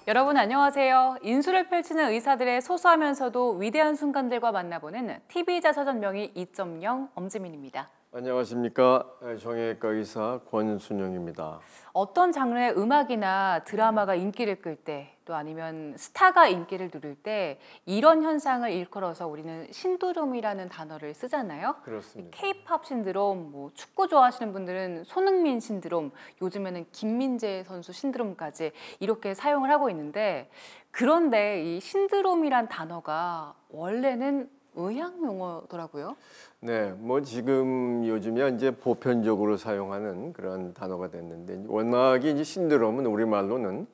여러분 안녕하세요. 인수를 펼치는 의사들의 소소하면서도 위대한 순간들과 만나보는 TV의사전 명의 2.0 엄지민입니다. 안녕하십니까. 정형외과 의사 권순영입니다. 어떤 장르의 음악이나 드라마가 인기를 끌 때, 또 아니면 스타가 인기를 누릴 때 이런 현상을 일컬어서 우리는 신드롬이라는 단어를 쓰잖아요. 그렇습니다. K-팝 신드롬, 축구 좋아하시는 분들은 손흥민 신드롬, 요즘에는 김민재 선수 신드롬까지 이렇게 사용을 하고 있는데, 그런데 이 신드롬이란 단어가 원래는 의학 용어더라고요. 네, 지금 요즘에 이제 보편적으로 사용하는 그런 단어가 됐는데, 워낙에 이제 신드롬은 우리말로는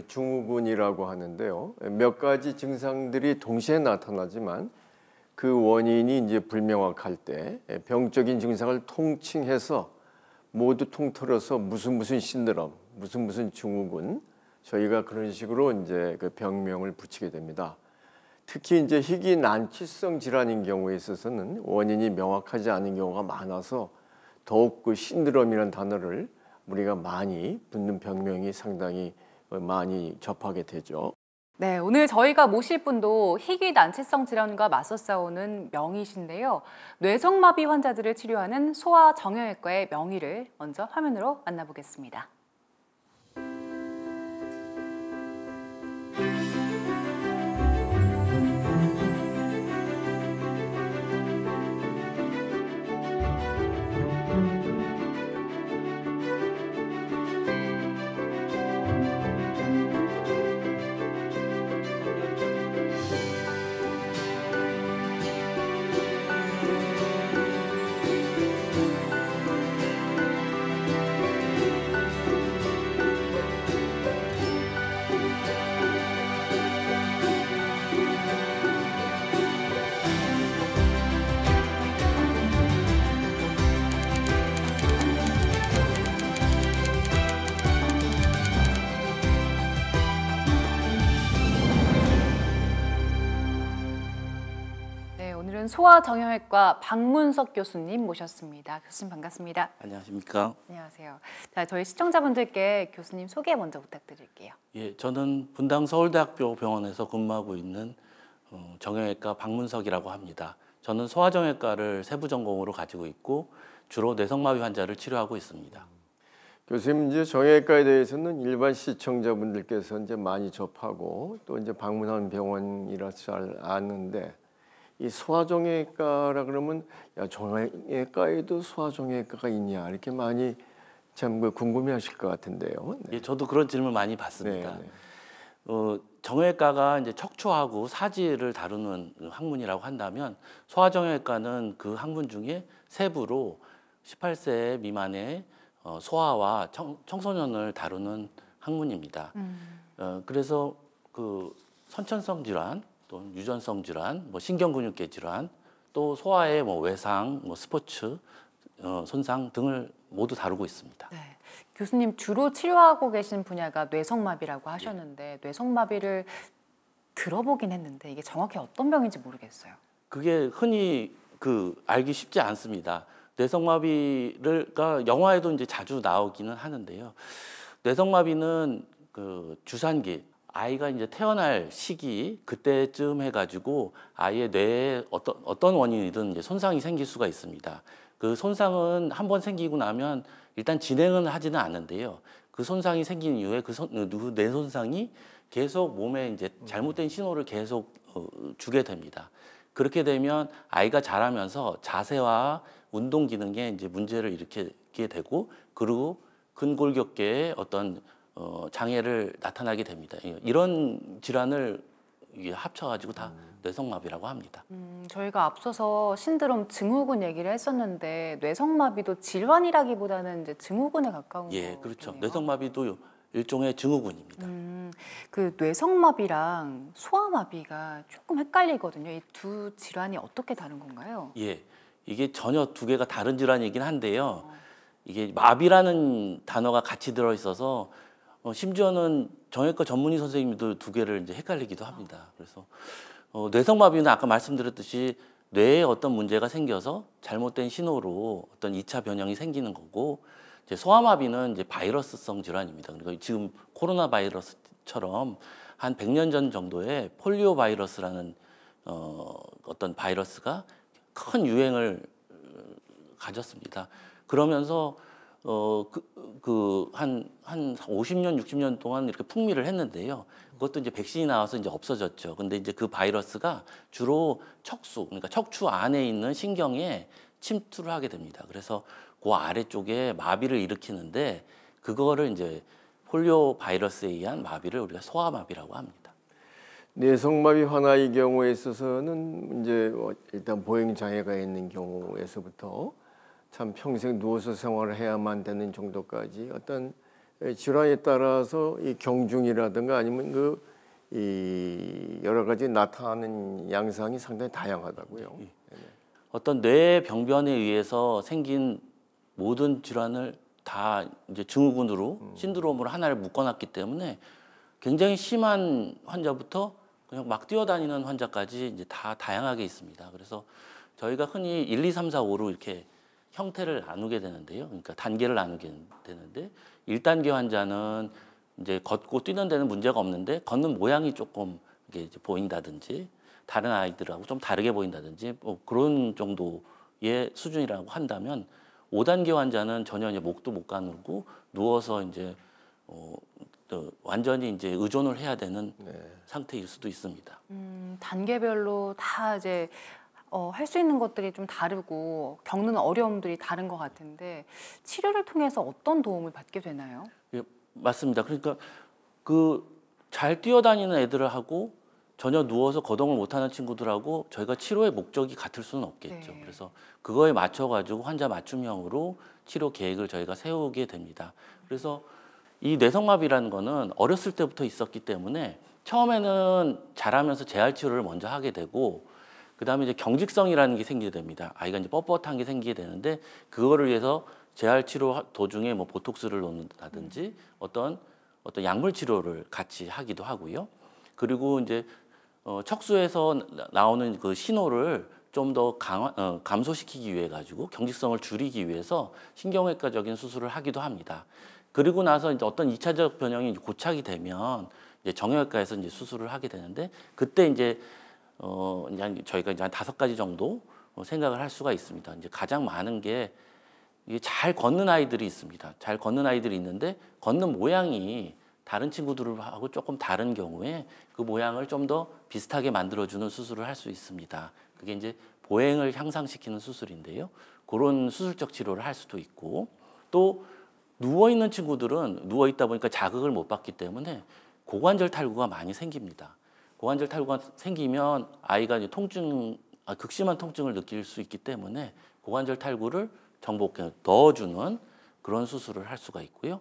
증후군이라고 하는데요. 몇 가지 증상들이 동시에 나타나지만 그 원인이 이제 불명확할 때 병적인 증상을 통칭해서 모두 통틀어서 무슨 신드롬, 무슨 증후군, 저희가 그런 식으로 이제 그 병명을 붙이게 됩니다. 특히 이제 희귀 난치성 질환인 경우에 있어서는 원인이 명확하지 않은 경우가 많아서 더욱 그 신드롬이라는 단어를 우리가 많이 붙는 병명이 상당히 많이 접하게 되죠. 네, 오늘 저희가 모실 분도 희귀 난치성 질환과 맞서 싸우는 명의신데요. 뇌성마비 환자들을 치료하는 소아정형외과의 명의를 먼저 화면으로 만나보겠습니다. 오늘은 소아정형외과 박문석 교수님 모셨습니다. 교수님 반갑습니다. 안녕하십니까? 안녕하세요. 자, 저희 시청자분들께 교수님 소개 먼저 부탁드릴게요. 예, 저는 분당 서울대학교 병원에서 근무하고 있는 정형외과 박문석이라고 합니다. 저는 소아정형외과를 세부 전공으로 가지고 있고 주로 뇌성마비 환자를 치료하고 있습니다. 교수님, 이제 정형외과에 대해서는 일반 시청자분들께서 이제 많이 접하고 또 이제 방문하는 병원이라서 잘 아는데, 이 소아정형외과라 그러면 야, 정형외과에도 소아정형외과가 있냐 이렇게 많이 참 궁금해하실 것 같은데요. 네. 예, 저도 그런 질문 많이 받습니다. 네. 정형외과가 이제 척추하고 사지를 다루는 학문이라고 한다면 소아정형외과는 그 학문 중에 세부로 18세 미만의 소아와 청소년을 다루는 학문입니다. 그래서 그 선천성 질환, 또 유전성 질환, 신경근육계 질환, 또 소아의 외상, 스포츠 손상 등을 모두 다루고 있습니다. 네. 교수님 주로 치료하고 계신 분야가 뇌성마비라고 하셨는데, 뇌성마비를 들어보긴 했는데 이게 정확히 어떤 병인지 모르겠어요. 그게 흔히 알기 쉽지 않습니다. 뇌성마비가 영화에도 이제 자주 나오기는 하는데요. 뇌성마비는 그 주산기, 아이가 이제 태어날 시기 그때쯤 해가지고 아이의 뇌에 어떤 원인이든 이제 손상이 생길 수가 있습니다. 그 손상은 한번 생기고 나면 일단 진행은 하지는 않는데요. 그 손상이 생긴 이후에 뇌 손상이 계속 몸에 이제 잘못된 신호를 계속 주게 됩니다. 그렇게 되면 아이가 자라면서 자세와 운동 기능에 이제 문제를 일으키게 되고, 그리고 근골격계에 어떤 장애를 나타나게 됩니다. 이런 질환을 합쳐가지고 다 뇌성마비라고 합니다. 저희가 앞서서 신드롬 증후군 얘기를 했었는데, 뇌성마비도 질환이라기보다는 이제 증후군에 가까운 거예요. 예, 그렇죠. 뇌성마비도 일종의 증후군입니다. 그 뇌성마비랑 소아마비가 조금 헷갈리거든요. 이 두 질환이 어떻게 다른 건가요? 예, 이게 전혀 두 개가 다른 질환이긴 한데요. 이게 마비라는 단어가 같이 들어 있어서 심지어는 정형외과 전문의 선생님도 두 개를 이제 헷갈리기도 합니다. 그래서 뇌성마비는 아까 말씀드렸듯이 뇌에 어떤 문제가 생겨서 잘못된 신호로 어떤 2차 변형이 생기는 거고, 이제 소아마비는 이제 바이러스성 질환입니다. 그러니까 지금 코로나 바이러스 것처럼 한 100년 전 정도에 폴리오 바이러스라는 어떤 바이러스가 큰 유행을 가졌습니다. 그러면서 한 50년, 60년 동안 이렇게 풍미를 했는데요. 그것도 이제 백신이 나와서 이제 없어졌죠. 근데 이제 그 바이러스가 주로 척수, 그러니까 척추 안에 있는 신경에 침투를 하게 됩니다. 그래서 그 아래쪽에 마비를 일으키는데 그거를 이제 폴리오 바이러스에 의한 마비를 우리가 소아마비라고 합니다. 뇌성마비 환아의 경우에 있어서는 이제 일단 보행 장애가 있는 경우에서부터 참 평생 누워서 생활을 해야만 되는 정도까지 어떤 질환에 따라서 이 경중이라든가 아니면 이 여러 가지 나타나는 양상이 상당히 다양하다고요. 어떤 뇌 병변에 의해서 생긴 모든 질환을 다 이제 증후군으로 신드롬으로 하나를 묶어놨기 때문에 굉장히 심한 환자부터 그냥 막 뛰어다니는 환자까지 이제 다 다양하게 있습니다. 그래서 저희가 흔히 1, 2, 3, 4, 5로 이렇게 형태를 나누게 되는데요. 그러니까 단계를 나누게 되는데 1단계 환자는 이제 걷고 뛰는 데는 문제가 없는데 걷는 모양이 조금 이게 이제 보인다든지 다른 아이들하고 좀 다르게 보인다든지 뭐 그런 정도의 수준이라고 한다면 5단계 환자는 전혀 이제 목도 못 가누고 누워서 이제 완전히 이제 의존을 해야 되는 상태일 수도 있습니다. 단계별로 다 이제 할 수 있는 것들이 좀 다르고 겪는 어려움들이 다른 것 같은데 치료를 통해서 어떤 도움을 받게 되나요? 예, 맞습니다. 그러니까 잘 뛰어다니는 애들하고 전혀 누워서 거동을 못하는 친구들하고 저희가 치료의 목적이 같을 수는 없겠죠. 네. 그래서 그거에 맞춰가지고 환자 맞춤형으로 치료 계획을 저희가 세우게 됩니다. 그래서 이 뇌성마비라는 거는 어렸을 때부터 있었기 때문에 처음에는 자라면서 재활 치료를 먼저 하게 되고 그다음에 이제 경직성이라는 게 생기게 됩니다. 아이가 이제 뻣뻣한 게 생기게 되는데 그거를 위해서 재활 치료 도중에 뭐 보톡스를 놓는다든지 어떤 약물 치료를 같이 하기도 하고요. 그리고 이제 척수에서 나오는 그 신호를 좀 더 감소시키기 위해 가지고 경직성을 줄이기 위해서 신경외과적인 수술을 하기도 합니다. 그리고 나서 이제 어떤 2차적 변형이 고착이 되면 이제 정형외과에서 이제 수술을 하게 되는데 그때 이제 저희가 이제 한 5가지 정도 생각을 할 수가 있습니다. 이제 가장 많은 게 이게 잘 걷는 아이들이 있습니다. 잘 걷는 아이들이 있는데 걷는 모양이 다른 친구들하고 조금 다른 경우에 그 모양을 좀 더 비슷하게 만들어주는 수술을 할 수 있습니다. 그게 이제 보행을 향상시키는 수술인데요. 그런 수술적 치료를 할 수도 있고 또 누워있는 친구들은 누워있다 보니까 자극을 못 받기 때문에 고관절 탈구가 많이 생깁니다. 고관절 탈구가 생기면 아이가 이제 극심한 통증을 느낄 수 있기 때문에 고관절 탈구를 정복해 넣어주는 그런 수술을 할 수가 있고요.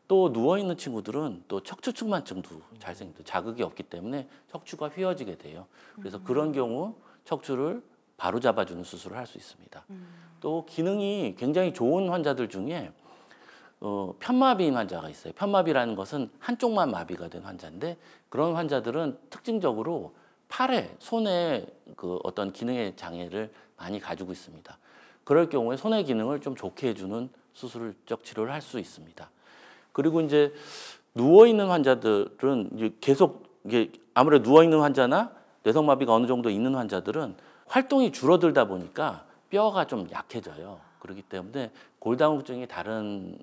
또 누워있는 친구들은 또 척추측만증도 잘 생깁니다. 자극이 없기 때문에 척추가 휘어지게 돼요. 그래서 그런 경우 척추를 바로 잡아주는 수술을 할 수 있습니다. 또 기능이 굉장히 좋은 환자들 중에 편마비인 환자가 있어요. 편마비라는 것은 한쪽만 마비가 된 환자인데 그런 환자들은 특징적으로 팔에, 손에 그 어떤 기능의 장애를 많이 가지고 있습니다. 그럴 경우에 손의 기능을 좀 좋게 해주는 수술적 치료를 할 수 있습니다. 그리고 이제 누워 있는 환자들은 이제 계속 이게 아무래도 누워 있는 환자나 뇌성마비가 어느 정도 있는 환자들은 활동이 줄어들다 보니까 뼈가 좀 약해져요. 그렇기 때문에 골다공증이 다른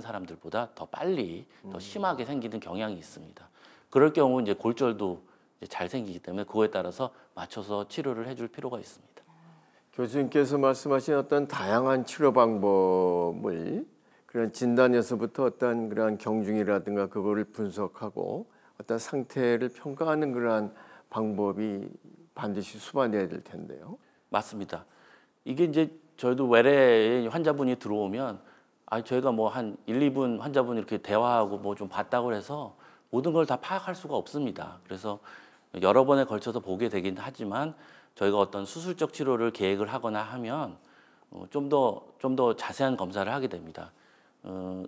사람들보다 더 빨리 더 심하게 생기는 경향이 있습니다. 그럴 경우 이제 골절도 이제 잘 생기기 때문에 그거에 따라서 맞춰서 치료를 해줄 필요가 있습니다. 교수님께서 말씀하신 어떤 다양한 치료 방법을 그런 진단에서부터 어떤 그런 경중이라든가 그거를 분석하고 어떤 상태를 평가하는 그러한 방법이 반드시 수반돼야 될 텐데요. 맞습니다. 이게 이제 저희도 외래에 환자분이 들어오면 저희가 뭐 한 1, 2분 환자분 이렇게 대화하고 뭐 좀 봤다고 해서 모든 걸 다 파악할 수가 없습니다. 그래서 여러 번에 걸쳐서 보게 되긴 하지만 저희가 어떤 수술적 치료를 계획을 하거나 하면 좀 더 자세한 검사를 하게 됩니다.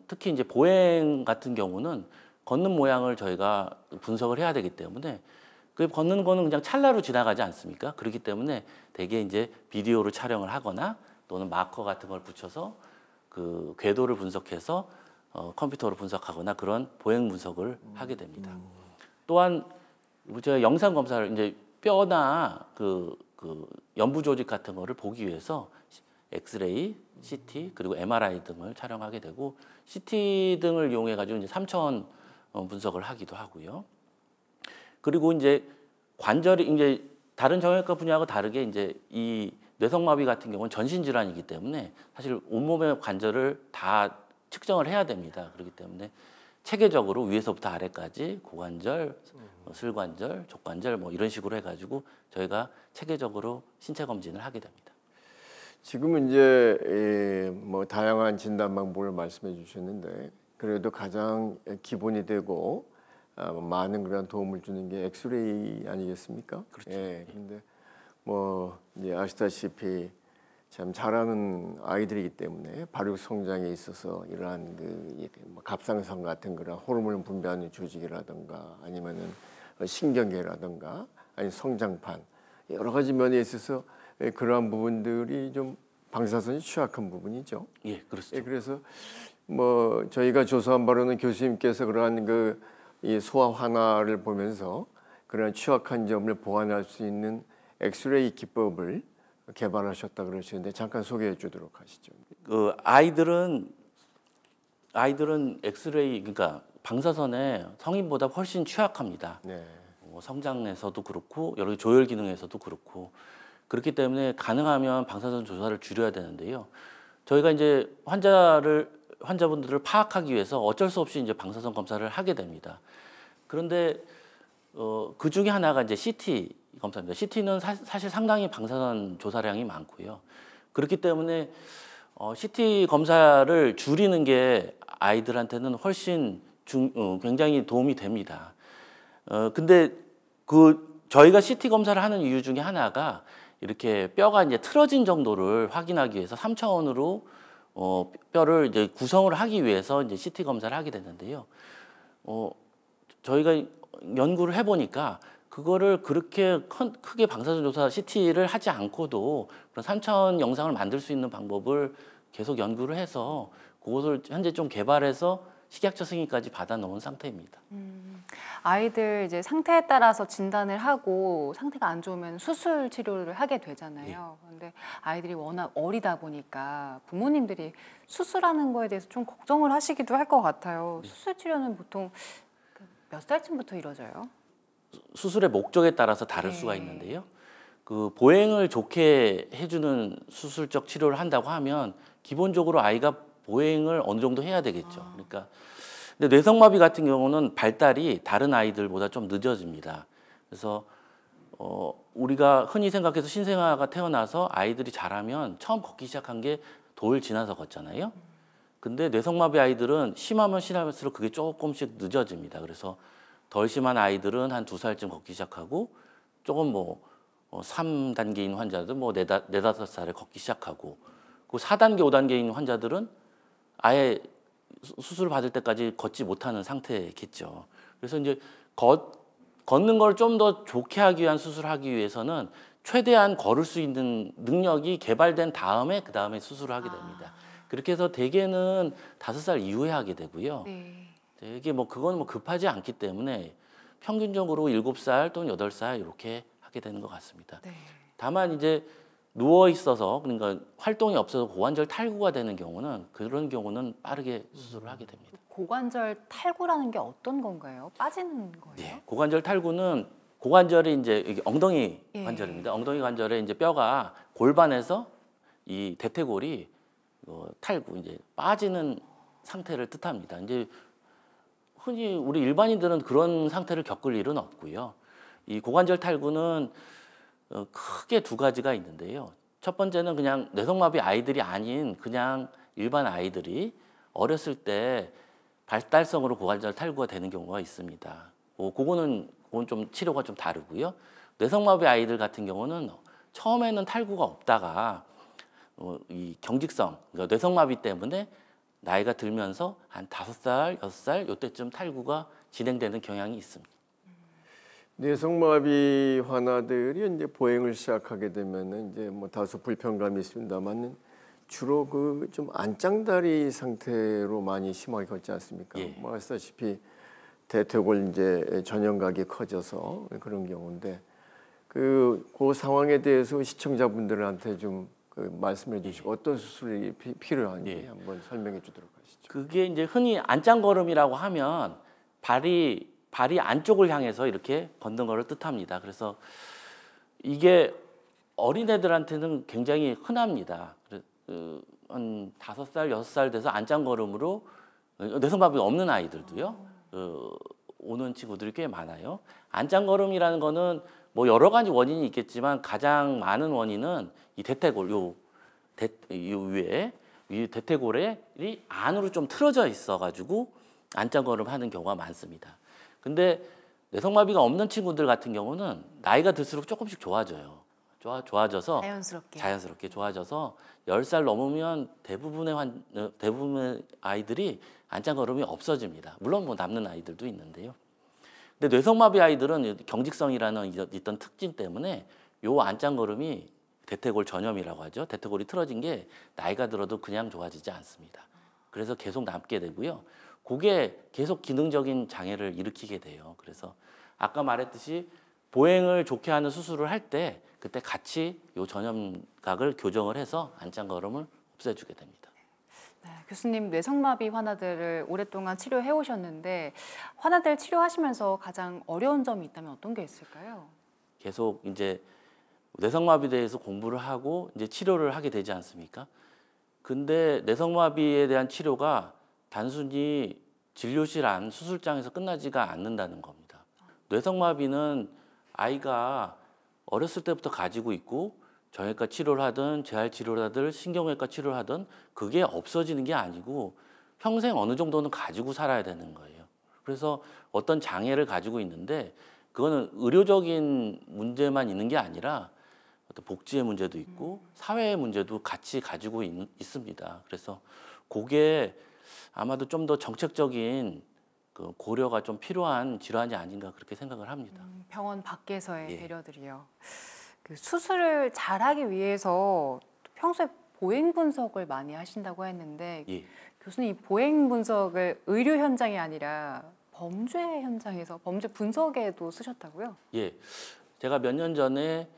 특히 이제 보행 같은 경우는 걷는 모양을 저희가 분석을 해야 되기 때문에 그 걷는 거는 그냥 찰나로 지나가지 않습니까? 그렇기 때문에 대개 이제 비디오로 촬영을 하거나 또는 마커 같은 걸 붙여서 그 궤도를 분석해서 컴퓨터로 분석하거나 그런 보행 분석을 하게 됩니다. 또한 제가 영상 검사를 이제 뼈나 그 연부 조직 같은 거를 보기 위해서 엑스레이, CT 그리고 MRI 등을 촬영하게 되고 CT 등을 이용해 가지고 이제 3차원 분석을 하기도 하고요. 그리고 이제 관절이 이제 다른 정형외과 분야하고 다르게 이제 이 뇌성마비 같은 경우는 전신 질환이기 때문에 사실 온몸의 관절을 다 측정을 해야 됩니다. 그렇기 때문에 체계적으로 위에서부터 아래까지 고관절, 슬관절, 족관절 뭐 이런 식으로 해가지고 저희가 체계적으로 신체 검진을 하게 됩니다. 지금은 이제 뭐 다양한 진단 방법을 말씀해 주셨는데 그래도 가장 기본이 되고 많은 그런 도움을 주는 게 엑스레이 아니겠습니까? 그렇죠. 예. 근데 뭐 이제 아시다시피 참 잘하는 아이들이기 때문에 발육 성장에 있어서 이러한 뭐 갑상선 같은 그런 호르몬을 분비하는 조직이라든가 아니면은 신경계라든가 아니 성장판 여러 가지 면에 있어서 그러한 부분들이 좀 방사선이 취약한 부분이죠. 예, 그렇죠. 예, 그래서 뭐 저희가 조사한 바로는 교수님께서 그러한 이 소아 환아를 보면서 그런 취약한 점을 보완할 수 있는 엑스레이 기법을 개발하셨다 그러시는데 잠깐 소개해 주도록 하시죠. 그 아이들은 엑스레이 그러니까 방사선에 성인보다 훨씬 취약합니다. 네. 성장에서도 그렇고 여러 조혈 기능에서도 그렇고 그렇기 때문에 가능하면 방사선 조사를 줄여야 되는데요. 저희가 이제 환자분들을 파악하기 위해서 어쩔 수 없이 이제 방사선 검사를 하게 됩니다. 그런데 그 중에 하나가 이제 CT 검사입니다. CT는 사실 상당히 방사선 조사량이 많고요. 그렇기 때문에 CT 검사를 줄이는 게 아이들한테는 훨씬 굉장히 도움이 됩니다. 근데 저희가 CT 검사를 하는 이유 중에 하나가 이렇게 뼈가 이제 틀어진 정도를 확인하기 위해서 3차원으로 뼈를 이제 구성을 하기 위해서 이제 CT 검사를 하게 됐는데요. 저희가 연구를 해보니까 그거를 그렇게 크게 방사선 조사 CT를 하지 않고도 그런 3차원 영상을 만들 수 있는 방법을 계속 연구를 해서 그것을 현재 좀 개발해서 식약처 승인까지 받아 놓은 상태입니다. 아이들 이제 상태에 따라서 진단을 하고 상태가 안 좋으면 수술 치료를 하게 되잖아요. 그런데 아이들이 워낙 어리다 보니까 부모님들이 수술하는 거에 대해서 좀 걱정을 하시기도 할 것 같아요. 수술 치료는 보통 몇 살쯤부터 이루어져요? 수술의 목적에 따라서 다를 수가 있는데요. 그 보행을 좋게 해주는 수술적 치료를 한다고 하면 기본적으로 아이가 보행을 어느 정도 해야 되겠죠. 그러니까 근데 뇌성마비 같은 경우는 발달이 다른 아이들보다 좀 늦어집니다. 그래서 우리가 흔히 생각해서 신생아가 태어나서 아이들이 자라면 처음 걷기 시작한 게 돌 지나서 걷잖아요. 근데 뇌성마비 아이들은 심하면 심할수록 그게 조금씩 늦어집니다. 그래서 덜 심한 아이들은 한 2살쯤 걷기 시작하고 조금 3단계인 환자들 4, 5살에 걷기 시작하고 그 4단계, 5단계인 환자들은 아예 수술을 받을 때까지 걷지 못하는 상태겠죠. 그래서 이제 걷는 걸 좀 더 좋게 하기 위한 수술을 하기 위해서는 최대한 걸을 수 있는 능력이 개발된 다음에 그 다음에 수술을 하게 됩니다. 그렇게 해서 대개는 5살 이후에 하게 되고요. 네. 되게 그건 급하지 않기 때문에 평균적으로 7살 또는 8살 이렇게 하게 되는 것 같습니다. 네. 다만 이제 누워 있어서 그러니까 활동이 없어서 고관절 탈구가 되는 경우는 그런 경우는 빠르게 수술을 하게 됩니다. 고관절 탈구라는 게 어떤 건가요? 빠지는 거예요? 네, 고관절 탈구는 고관절이 이제 여기 엉덩이 예. 관절입니다. 엉덩이 관절에 이제 뼈가 골반에서 이 대퇴골이 탈구 이제 빠지는 상태를 뜻합니다. 이제 흔히 우리 일반인들은 그런 상태를 겪을 일은 없고요. 이 고관절 탈구는 크게 2가지가 있는데요. 첫 번째는 그냥 뇌성마비 아이들이 아닌 그냥 일반 아이들이 어렸을 때 발달성으로 고관절 탈구가 되는 경우가 있습니다. 그건 좀 치료가 좀 다르고요. 뇌성마비 아이들 같은 경우는 처음에는 탈구가 없다가 이 경직성, 그러니까 뇌성마비 때문에 나이가 들면서 한 5살, 6살 이때쯤 탈구가 진행되는 경향이 있습니다. 뇌성마비 환아들이 이제 보행을 시작하게 되면은 이제 다소 불편감이 있습니다만 주로 그 좀 안짱다리 상태로 많이 심하게 걷지 않습니까? 예. 뭐 아시다시피 대퇴골 이제 전형각이 커져서 그런 경우인데 그 상황에 대해서 시청자분들한테 좀 그 말씀해 주시고 어떤 수술이 필요한지 예. 한번 설명해 주도록 하시죠. 그게 이제 흔히 안짱걸음이라고 하면 발이 안쪽을 향해서 이렇게 걷는 것을 뜻합니다. 그래서 이게 어린애들한테는 굉장히 흔합니다. 한 5살, 6살 돼서 안짱걸음으로 뇌성마비 없는 아이들도요. 오는 친구들이 꽤 많아요. 안짱걸음이라는 거는 뭐 여러 가지 원인이 있겠지만 가장 많은 원인은 이 대퇴골 요 위에 이 대퇴골이 안으로 좀 틀어져 있어가지고 안짱걸음 하는 경우가 많습니다. 근데 뇌성마비가 없는 친구들 같은 경우는 나이가 들수록 조금씩 좋아져요. 좋아져서 자연스럽게 좋아져서 10살 넘으면 대부분의 아이들이 안짱걸음이 없어집니다. 물론 뭐 남는 아이들도 있는데요. 근데 뇌성마비 아이들은 경직성이라는 어떤 특징 때문에 요 안짱걸음이 대퇴골 전염이라고 하죠. 대퇴골이 틀어진 게 나이가 들어도 그냥 좋아지지 않습니다. 그래서 계속 남게 되고요. 그게 계속 기능적인 장애를 일으키게 돼요. 그래서 아까 말했듯이 보행을 좋게 하는 수술을 할 때 그때 같이 요 전염각을 교정을 해서 안짱걸음을 없애주게 됩니다. 네, 교수님 뇌성마비 환자들을 오랫동안 치료해 오셨는데 환자들 치료하시면서 가장 어려운 점이 있다면 어떤 게 있을까요? 계속 이제 뇌성마비에 대해서 공부를 하고 이제 치료를 하게 되지 않습니까? 근데 뇌성마비에 대한 치료가 단순히 진료실 안 수술장에서 끝나지가 않는다는 겁니다. 뇌성마비는 아이가 어렸을 때부터 가지고 있고 정형외과 치료를 하든 재활 치료를 하든 신경외과 치료를 하든 그게 없어지는 게 아니고 평생 어느 정도는 가지고 살아야 되는 거예요. 그래서 어떤 장애를 가지고 있는데 그거는 의료적인 문제만 있는 게 아니라 어떤 복지의 문제도 있고 사회의 문제도 같이 가지고 있습니다. 그래서 그게 아마도 좀 더 정책적인 그 고려가 좀 필요한 질환이 아닌가 그렇게 생각을 합니다. 병원 밖에서의 예. 배려들이요. 그 수술을 잘하기 위해서 평소에 보행 분석을 많이 하신다고 했는데 예. 교수님 이 보행 분석을 의료 현장이 아니라 범죄 현장에서 범죄 분석에도 쓰셨다고요? 예, 제가 몇 년 전에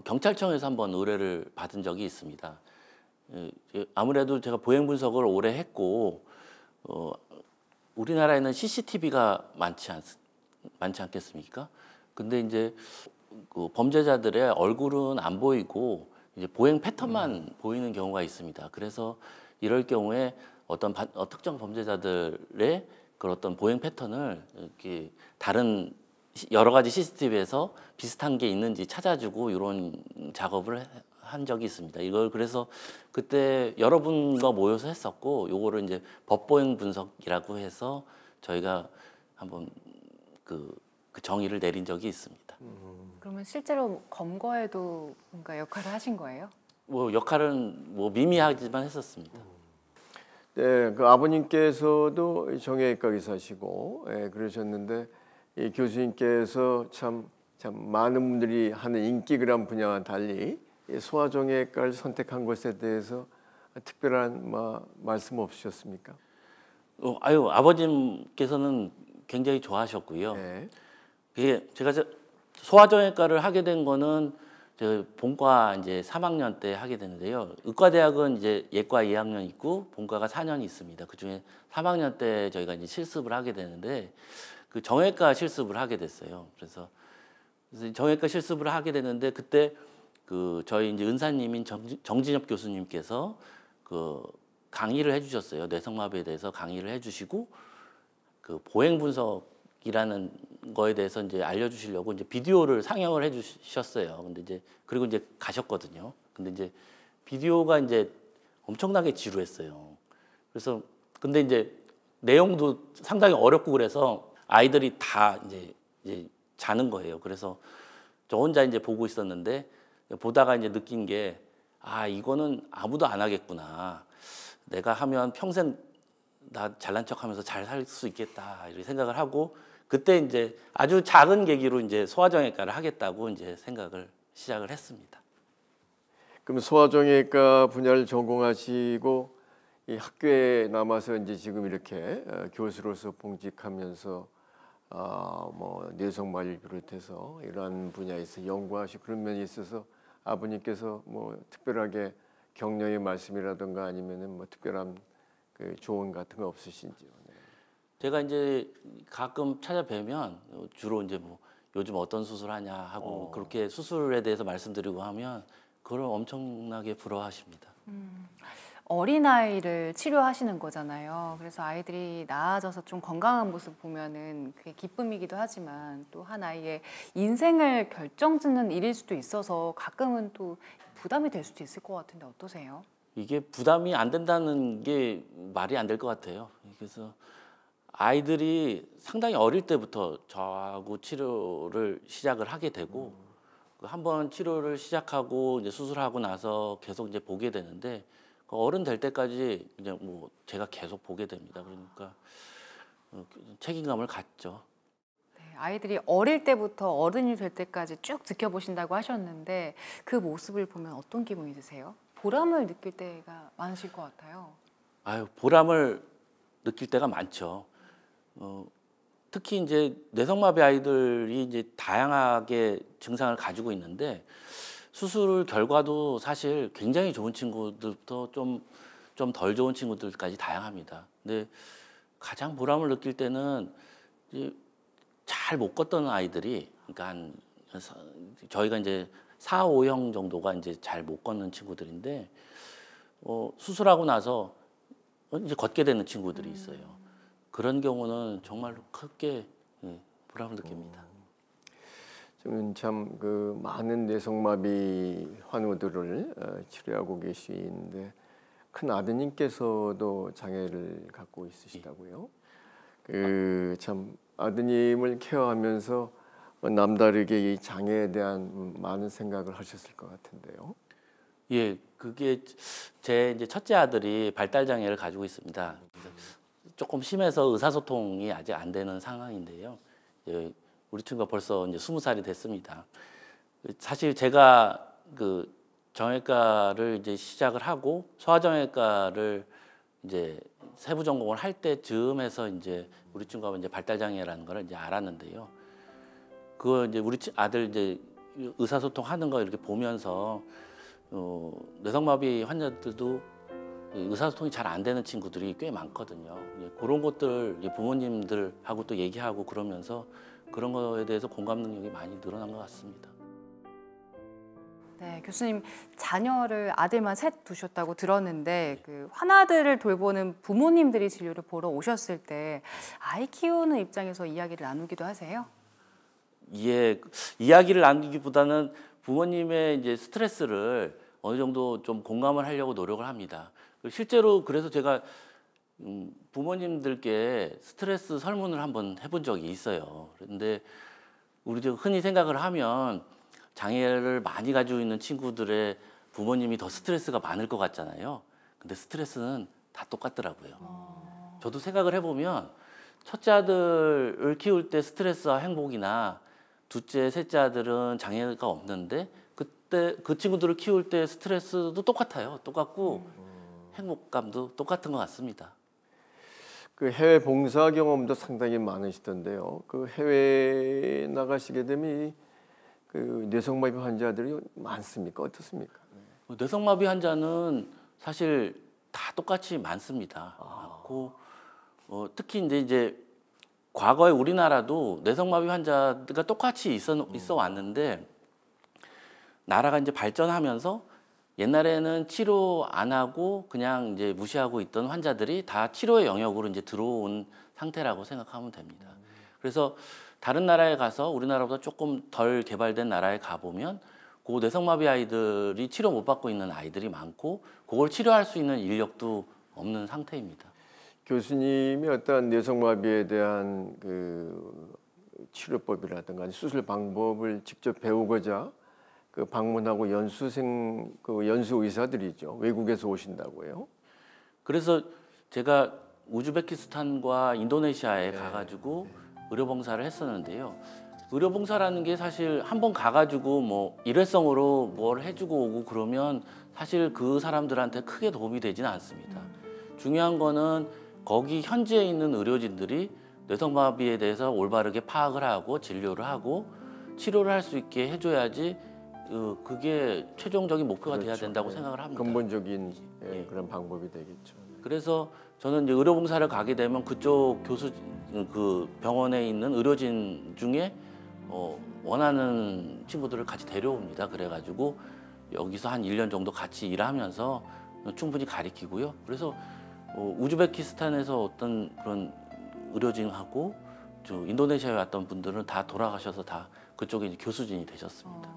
경찰청에서 한번 의뢰를 받은 적이 있습니다. 아무래도 제가 보행 분석을 오래 했고 우리나라에는 CCTV가 많지 않겠습니까? 근데 이제 그 범죄자들의 얼굴은 안 보이고 이제 보행 패턴만 보이는 경우가 있습니다. 그래서 이럴 경우에 어떤 특정 범죄자들의 그런 어떤 보행 패턴을 이렇게 다른 여러 가지 CCTV에서 비슷한 게 있는지 찾아주고 이런 작업을 한 적이 있습니다. 이걸 그래서 그때 여러분과 모여서 했었고, 요거를 이제 법보행 분석이라고 해서 저희가 한번 그 정의를 내린 적이 있습니다. 그러면 실제로 검거에도 뭔가 역할을 하신 거예요? 뭐 역할은 뭐 미미하지만 했었습니다. 네, 그 아버님께서도 정형외과 의사시고 그러셨는데 이 교수님께서 참 많은 분들이 하는 인기그램 분야와 달리 소아정형외과를 선택한 것에 대해서 특별한 말씀 없으셨습니까? 아버님께서는 굉장히 좋아하셨고요. 네. 이게 제가 소아정형외과를 하게 된 거는 저 본과 이제 3학년 때 하게 되는데요. 의과대학은 이제 예과 2학년 있고 본과가 4년이 있습니다. 그 중에 3학년 때 저희가 이제 실습을 하게 되는데 그 정형외과 실습을 하게 됐어요. 그래서 정형외과 실습을 하게 됐는데 그때 그 저희 이제 은사님인 정진엽 교수님께서 그 강의를 해주셨어요. 뇌성마비에 대해서 강의를 해주시고 그 보행 분석이라는 거에 대해서 이제 알려주시려고 이제 비디오를 상영을 해주셨어요. 근데 이제 그리고 이제 가셨거든요. 근데 이제 비디오가 이제 엄청나게 지루했어요. 그래서 근데 이제 내용도 상당히 어렵고 그래서 아이들이 다 이제 자는 거예요. 그래서 저 혼자 이제 보고 있었는데 보다가 이제 느낀 게 이거는 아무도 안 하겠구나. 내가 하면 평생 나 잘난 척하면서 잘 살 수 있겠다 이렇게 생각을 하고 그때 이제 아주 작은 계기로 이제 소아정형외과를 하겠다고 이제 생각을 시작을 했습니다. 그럼 소아정형외과 분야를 전공하시고 이 학교에 남아서 이제 지금 이렇게 교수로서 봉직하면서 뭐 뇌성마비를 비롯해서 이러한 분야에서 연구하시고 그런 면에 있어서 아버님께서 뭐 특별하게 격려의 말씀이라든가 아니면은 뭐 특별한 그 조언 같은 거 없으신지요? 네. 제가 이제 가끔 찾아뵈면 주로 이제 뭐 요즘 어떤 수술하냐 하고 그렇게 수술에 대해서 말씀드리고 하면 그걸 엄청나게 부러워하십니다. 어린아이를 치료하시는 거잖아요. 그래서 아이들이 나아져서 좀 건강한 모습 보면은 그게 기쁨이기도 하지만 또 한 아이의 인생을 결정짓는 일일 수도 있어서 가끔은 또 부담이 될 수도 있을 것 같은데 어떠세요? 이게 부담이 안 된다는 게 말이 안 될 것 같아요. 그래서 아이들이 상당히 어릴 때부터 저하고 치료를 시작을 하게 되고 한번 치료를 시작하고 이제 수술하고 나서 계속 이제 보게 되는데 어른 될 때까지 그냥 뭐 제가 계속 보게 됩니다. 그러니까 책임감을 갖죠. 네, 아이들이 어릴 때부터 어른이 될 때까지 쭉 지켜보신다고 하셨는데 그 모습을 보면 어떤 기분이 드세요? 보람을 느낄 때가 많으실 것 같아요. 아유, 보람을 느낄 때가 많죠. 특히 이제 뇌성마비 아이들이 이제 다양하게 증상을 가지고 있는데 수술 결과도 사실 굉장히 좋은 친구들부터 좀 덜 좋은 친구들까지 다양합니다. 근데 가장 보람을 느낄 때는 잘 못 걷던 아이들이, 그러니까 저희가 이제 4, 5형 정도가 이제 잘 못 걷는 친구들인데 수술하고 나서 이제 걷게 되는 친구들이 있어요. 그런 경우는 정말로 크게 보람을 느낍니다. 지금 참 그 많은 뇌성마비 환우들을 치료하고 계시는데 큰 아드님께서도 장애를 갖고 있으시다고요? 그 참 아드님을 케어하면서 남다르게 이 장애에 대한 많은 생각을 하셨을 것 같은데요. 예, 그게 제 이제 첫째 아들이 발달 장애를 가지고 있습니다. 조금 심해서 의사소통이 아직 안 되는 상황인데요. 우리 친구가 벌써 이제 20살이 됐습니다. 사실 제가 그 정형외과를 이제 시작을 하고 소아정형외과를 이제 세부 전공을 할 때쯤에서 이제 우리 친구가 이제 발달 장애라는 걸 이제 알았는데요. 그거 이제 우리 아들 이제 의사소통하는 거 이렇게 보면서 뇌성마비 환자들도 의사소통이 잘 안 되는 친구들이 꽤 많거든요. 그런 것들 부모님들하고 또 얘기하고 그러면서 그런 거에 대해서 공감 능력이 많이 늘어난 것 같습니다. 네, 교수님 자녀를 아들만 셋 두셨다고 들었는데 그 환아들을 돌보는 부모님들이 진료를 보러 오셨을 때 아이 키우는 입장에서 이야기를 나누기도 하세요? 예, 이야기를 나누기보다는 부모님의 이제 스트레스를 어느 정도 좀 공감을 하려고 노력을 합니다. 실제로 그래서 제가 부모님들께 스트레스 설문을 한번 해본 적이 있어요. 그런데 우리 흔히 생각을 하면 장애를 많이 가지고 있는 친구들의 부모님이 더 스트레스가 많을 것 같잖아요. 근데 스트레스는 다 똑같더라고요. 저도 생각을 해보면 첫째 아들을 키울 때 스트레스와 행복이나 둘째, 셋째 아들은 장애가 없는데 그때 그 친구들을 키울 때 스트레스도 똑같아요. 똑같고 행복감도 똑같은 것 같습니다. 그 해외 봉사 경험도 상당히 많으시던데요. 그 해외에 나가시게 되면 그 뇌성마비 환자들이 많습니까? 어떻습니까? 네. 뇌성마비 환자는 사실 다 똑같이 많습니다. 많고 특히 이제 과거에 우리나라도 뇌성마비 환자가 똑같이 있어 왔는데 나라가 이제 발전하면서 옛날에는 치료 안 하고 그냥 이제 무시하고 있던 환자들이 다 치료의 영역으로 이제 들어온 상태라고 생각하면 됩니다. 그래서 다른 나라에 가서 우리나라보다 조금 덜 개발된 나라에 가보면 그 뇌성마비 아이들이 치료 못 받고 있는 아이들이 많고 그걸 치료할 수 있는 인력도 없는 상태입니다. 교수님이 어떤 뇌성마비에 대한 그 치료법이라든가 수술 방법을 직접 배우고자 그 방문하고 연수생 그 연수 의사들이죠. 외국에서 오신다고요. 그래서 제가 우즈베키스탄과 인도네시아에 가가지고 의료봉사를 했었는데요. 의료봉사라는 게 사실 한 번 가가지고 뭐 일회성으로 뭘 해주고 오고 그러면 사실 그 사람들한테 크게 도움이 되지는 않습니다. 중요한 거는 거기 현지에 있는 의료진들이 뇌성마비에 대해서 올바르게 파악을 하고 진료를 하고 치료를 할 수 있게 해줘야지 그게 최종적인 목표가 돼야 그렇죠. 된다고 예. 생각을 합니다. 근본적인 예. 그런 방법이 되겠죠. 그래서 저는 이제 의료봉사를 가게 되면 그쪽 그 병원에 있는 의료진 중에 원하는 친구들을 같이 데려옵니다. 그래가지고 여기서 한 1년 정도 같이 일하면서 충분히 가리키고요. 그래서 우즈베키스탄에서 어떤 그런 의료진하고 인도네시아에 왔던 분들은 다 돌아가셔서 다 그쪽에 이제 교수진이 되셨습니다.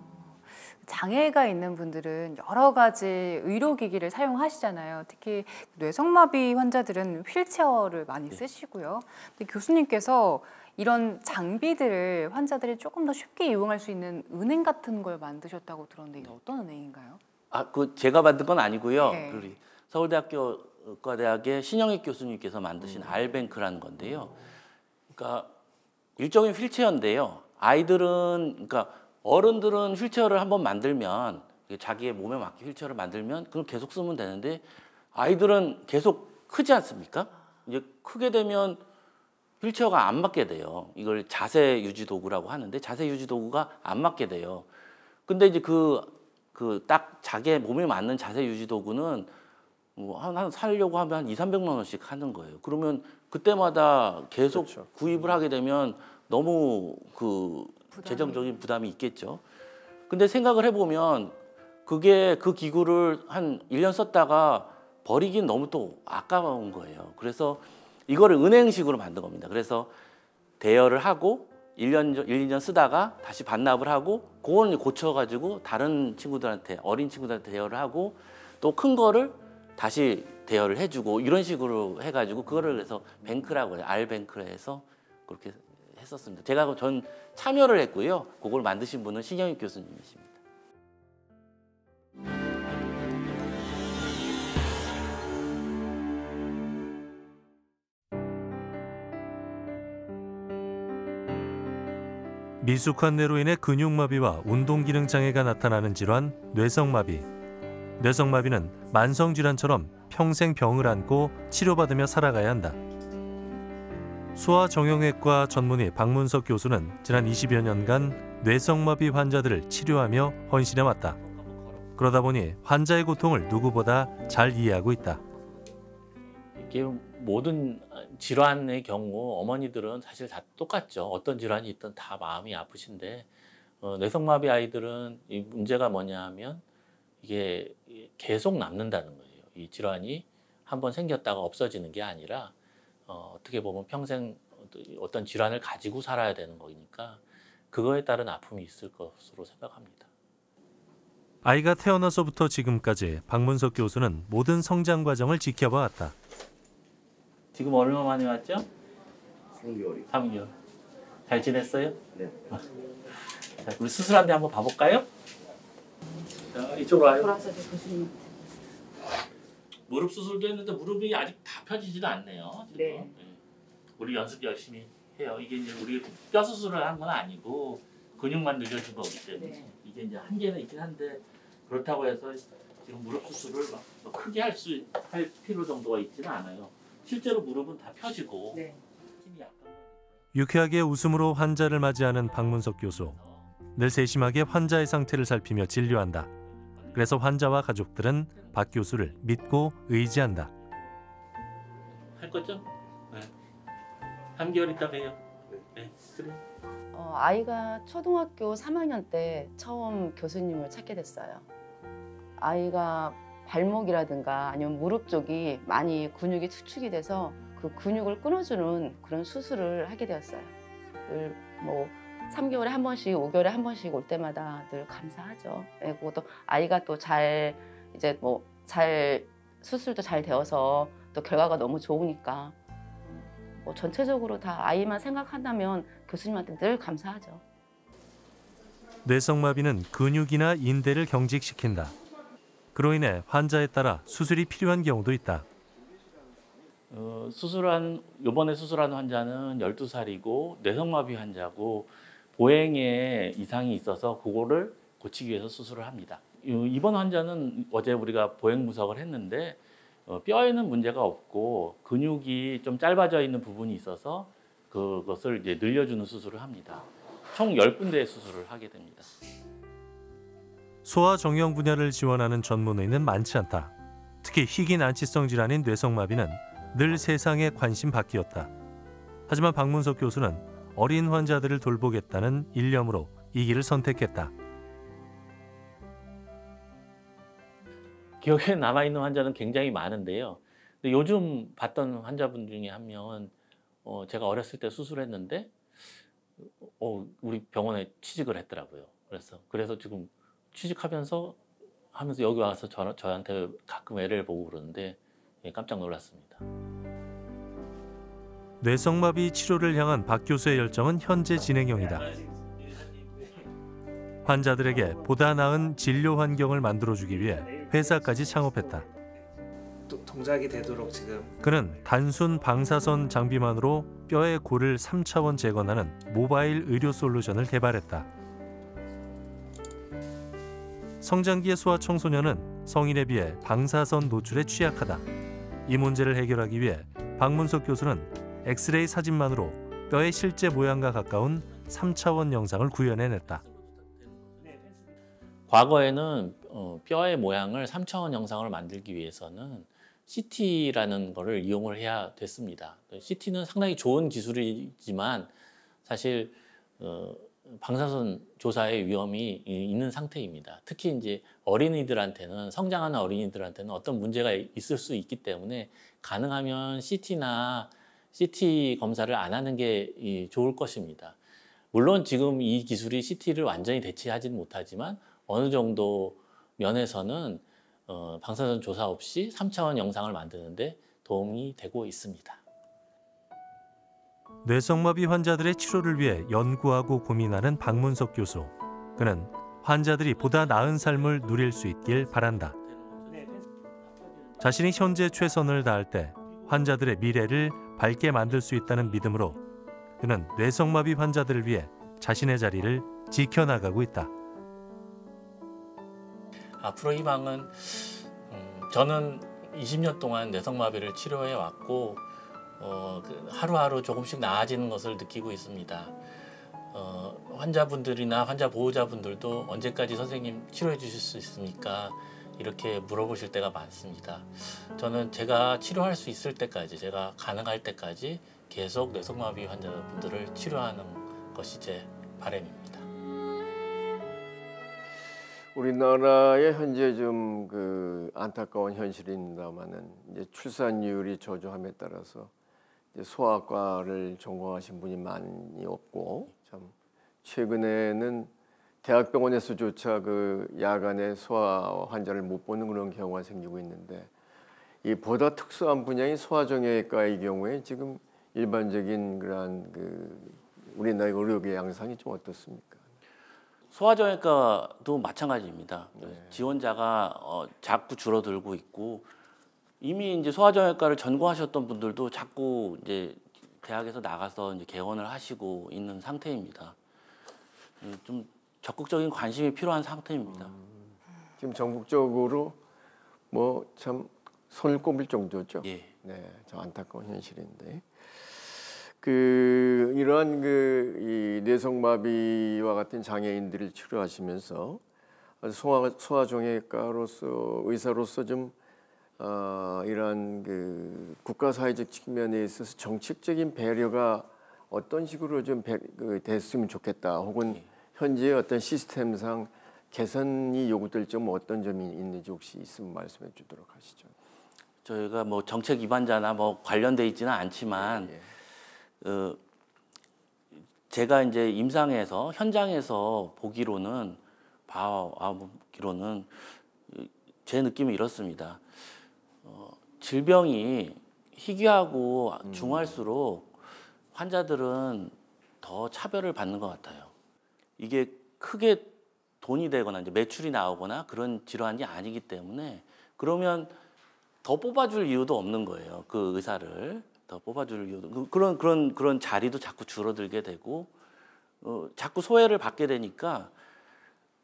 장애가 있는 분들은 여러 가지 의료기기를 사용하시잖아요. 특히 뇌성마비 환자들은 휠체어를 많이 쓰시고요. 근데 교수님께서 이런 장비들을 환자들이 조금 더 쉽게 이용할 수 있는 은행 같은 걸 만드셨다고 들었는데 이게 어떤 은행인가요? 그 제가 만든 건 아니고요. 네. 우리 서울대학교 의과대학의 신영익 교수님께서 만드신 알뱅크라는 건데요. 그러니까 일종의 휠체어인데요. 그러니까 어른들은 휠체어를 한번 만들면 자기의 몸에 맞게 휠체어를 만들면 그걸 계속 쓰면 되는데 아이들은 계속 크지 않습니까? 이제 크게 되면 휠체어가 안 맞게 돼요. 이걸 자세 유지 도구라고 하는데 자세 유지 도구가 안 맞게 돼요. 근데 이제 딱 자기의 몸에 맞는 자세 유지 도구는 한 사려고 하면 한 200~300만 원씩 하는 거예요. 그러면 그때마다 계속 그렇죠. 구입을 하게 되면 너무 재정적인 부담이 있겠죠. 근데 생각을 해보면 그 기구를 한 1년 썼다가 버리긴 너무 또 아까운 거예요. 그래서 이거를 은행식으로 만든 겁니다. 그래서 대여를 하고 1~2년 쓰다가 다시 반납을 하고 그걸 고쳐가지고 다른 친구들한테 어린 친구들한테 대여를 하고 또 큰 거를 다시 대여를 해주고 이런 식으로 해가지고 그거를 해서 뱅크라고 해요. 알뱅크를 해서 그렇게 했었습니다. 전 참여를 했고요. 그걸 만드신 분은 신영익 교수님이십니다. 미숙한 뇌로 인해 근육마비와 운동기능 장애가 나타나는 질환 뇌성마비. 뇌성마비는 만성질환처럼 평생 병을 안고 치료받으며 살아가야 한다. 소아정형외과 전문의 박문석 교수는 지난 20여 년간 뇌성마비 환자들을 치료하며 헌신해왔다. 그러다 보니 환자의 고통을 누구보다 잘 이해하고 있다. 이게 모든 질환의 경우 어머니들은 사실 다 똑같죠. 어떤 질환이 있든 다 마음이 아프신데 뇌성마비 아이들은 이 문제가 뭐냐 하면 이게 계속 남는다는 거예요. 이 질환이 한번 생겼다가 없어지는 게 아니라 어떻게 보면 평생 어떤 질환을 가지고 살아야 되는 거니까 그거에 따른 아픔이 있을 것으로 생각합니다. 아이가 태어나서부터 지금까지 박문석 교수는 모든 성장 과정을 지켜봐왔다. 지금 얼마 만에 왔죠? 3개월이요. 3개월. 잘 지냈어요? 네. 자, 우리 수술한 데 한번 봐볼까요? 자, 이쪽으로 와요. 돌아서 교수님. 무릎 수술도 했는데 무릎이 아직 다 펴지지도 않네요. 지금. 네. 우리 연습 열심히 해요. 이게 이제 우리 뼈 수술을 한 건 아니고 근육만 늘려준 거기 때문에 네. 이게 이제 한계는 있긴 한데 그렇다고 해서 지금 무릎 수술을 막 크게 할 필요 정도가 있지는 않아요. 실제로 무릎은 다 펴지고 네. 힘이 약간 유쾌하게 웃음으로 환자를 맞이하는 박문석 교수. 늘 세심하게 환자의 상태를 살피며 진료한다. 그래서 환자와 가족들은 박 교수를 믿고 의지한다. 할 거죠? 네. 3개월 있다 봬요. 네, 그래. 아이가 초등학교 3학년 때 처음 교수님을 찾게 됐어요. 아이가 발목이라든가 아니면 무릎 쪽이 많이 근육이 수축이 돼서 그 근육을 끊어주는 그런 수술을 하게 되었어요. 늘 3개월에 한 번씩, 5개월에 한 번씩 올 때마다 늘 감사하죠. 네, 그것도 아이가 또 잘 수술도 잘 되어서 또 결과가 너무 좋으니까 전체적으로 다 아이만 생각한다면 교수님한테 늘 감사하죠. 뇌성마비는 근육이나 인대를 경직시킨다. 그로 인해 환자에 따라 수술이 필요한 경우도 있다. 이번에 수술한 환자는 12살이고 뇌성마비 환자고 보행에 이상이 있어서 그거를 고치기 위해서 수술을 합니다. 이번 환자는 어제 우리가 보행 분석을 했는데 뼈에는 문제가 없고 근육이 좀 짧아져 있는 부분이 있어서 그것을 이제 늘려주는 수술을 합니다. 총 10군데의 수술을 하게 됩니다. 소아 정형 분야를 지원하는 전문의는 많지 않다. 특히 희귀 난치성 질환인 뇌성마비는 늘 세상의 관심 밖이었다. 하지만 박문석 교수는 어린 환자들을 돌보겠다는 일념으로 이 길을 선택했다. 기억에 남아있는 환자는 굉장히 많은데요. 근데 요즘 봤던 환자분 중에 한 명은 제가 어렸을 때 수술했는데 우리 병원에 취직을 했더라고요. 그래서 지금 취직하면서 여기 와서 저한테 가끔 애를 보고 그러는데 깜짝 놀랐습니다. 뇌성마비 치료를 향한 박 교수의 열정은 현재 진행형이다. 환자들에게 보다 나은 진료 환경을 만들어주기 위해 회사까지 창업했다. 동작이 되도록 지금 그는 단순 방사선 장비만으로 뼈의 골을 3차원 재건하는 모바일 의료 솔루션을 개발했다. 성장기의 소아 청소년은 성인에 비해 방사선 노출에 취약하다. 이 문제를 해결하기 위해 박문석 교수는 엑스레이 사진만으로 뼈의 실제 모양과 가까운 3차원 영상을 구현해냈다. 과거에는 뼈의 모양을 3차원 영상을 만들기 위해서는 CT라는 거를 이용을 해야 됐습니다. CT는 상당히 좋은 기술이지만 사실 방사선 조사의 위험이 있는 상태입니다. 특히 이제 어린이들한테는 성장하는 어린이들한테는 어떤 문제가 있을 수 있기 때문에 가능하면 CT 검사를 안 하는 게 좋을 것입니다. 물론 지금 이 기술이 CT를 완전히 대체하지는 못하지만 어느 정도 면에서는 방사선 조사 없이 3차원 영상을 만드는데 도움이 되고 있습니다. 뇌성마비 환자들의 치료를 위해 연구하고 고민하는 박문석 교수. 그는 환자들이 보다 나은 삶을 누릴 수 있길 바란다. 자신이 현재 최선을 다할 때 환자들의 미래를 밝게 만들 수 있다는 믿음으로 그는 뇌성마비 환자들을 위해 자신의 자리를 지켜나가고 있다. 앞으로 희망은 저는 20년 동안 뇌성마비를 치료해 왔고 하루하루 조금씩 나아지는 것을 느끼고 있습니다. 환자분들이나 환자 보호자분들도 언제까지 선생님 치료해 주실 수 있습니까? 이렇게 물어보실 때가 많습니다. 저는 제가 치료할 수 있을 때까지, 제가 가능할 때까지 계속 뇌성마비 환자분들을 치료하는 것이 제 바람입니다. 우리나라의 현재 좀 그 안타까운 현실입니다만은 이제 출산율이 저조함에 따라서 이제 소아과를 전공하신 분이 많이 없고 참 최근에는 대학병원에서조차 그 야간에 소아 환자를 못 보는 그런 경우가 생기고 있는데 이 보다 특수한 분야인 소아정형외과의 경우에 지금 일반적인 그러한 그 우리나라 의료계 양상이 좀 어떻습니까? 소아정형외과도 마찬가지입니다. 네. 지원자가 자꾸 줄어들고 있고 이미 이제 소아정형외과를 전공하셨던 분들도 자꾸 이제 대학에서 나가서 이제 개원을 하시고 있는 상태입니다. 좀 적극적인 관심이 필요한 상태입니다. 지금 전국적으로 뭐 참 손을 꼽을 정도죠. 예. 네, 참 안타까운 현실인데. 그 이러한 이 뇌성마비와 같은 장애인들을 치료하시면서 소아정형외과로서 의사로서 좀 이러한 그 국가 사회적 측면에 있어서 정책적인 배려가 어떤 식으로 좀 됐으면 좋겠다. 혹은 현재의 어떤 시스템상 개선이 요구될 점 어떤 점이 있는지 혹시 있으면 말씀해 주도록 하시죠. 저희가 뭐 정책 위반자나 뭐 관련돼 있지는 않지만. 예. 제가 이제 임상에서 현장에서 보기로는 제 느낌이 이렇습니다. 질병이 희귀하고 중할수록 환자들은 더 차별을 받는 것 같아요. 이게 크게 돈이 되거나 이제 매출이 나오거나 그런 질환이 아니기 때문에 그러면 더 뽑아줄 이유도 없는 거예요. 그 의사를. 더 뽑아줄 이유도 그런 자리도 자꾸 줄어들게 되고 자꾸 소외를 받게 되니까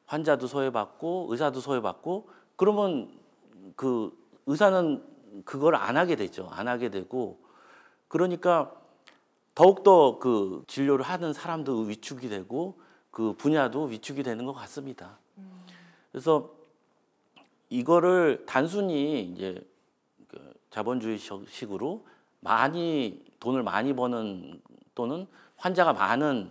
환자도 소외받고 의사도 소외받고 그러면 그 의사는 그걸 안 하게 되죠. 안 하게 되고 그러니까 더욱더 그 진료를 하는 사람도 위축이 되고 그 분야도 위축이 되는 것 같습니다. 그래서 이거를 단순히 이제 그 자본주의식으로 많이 돈을 많이 버는 또는 환자가 많은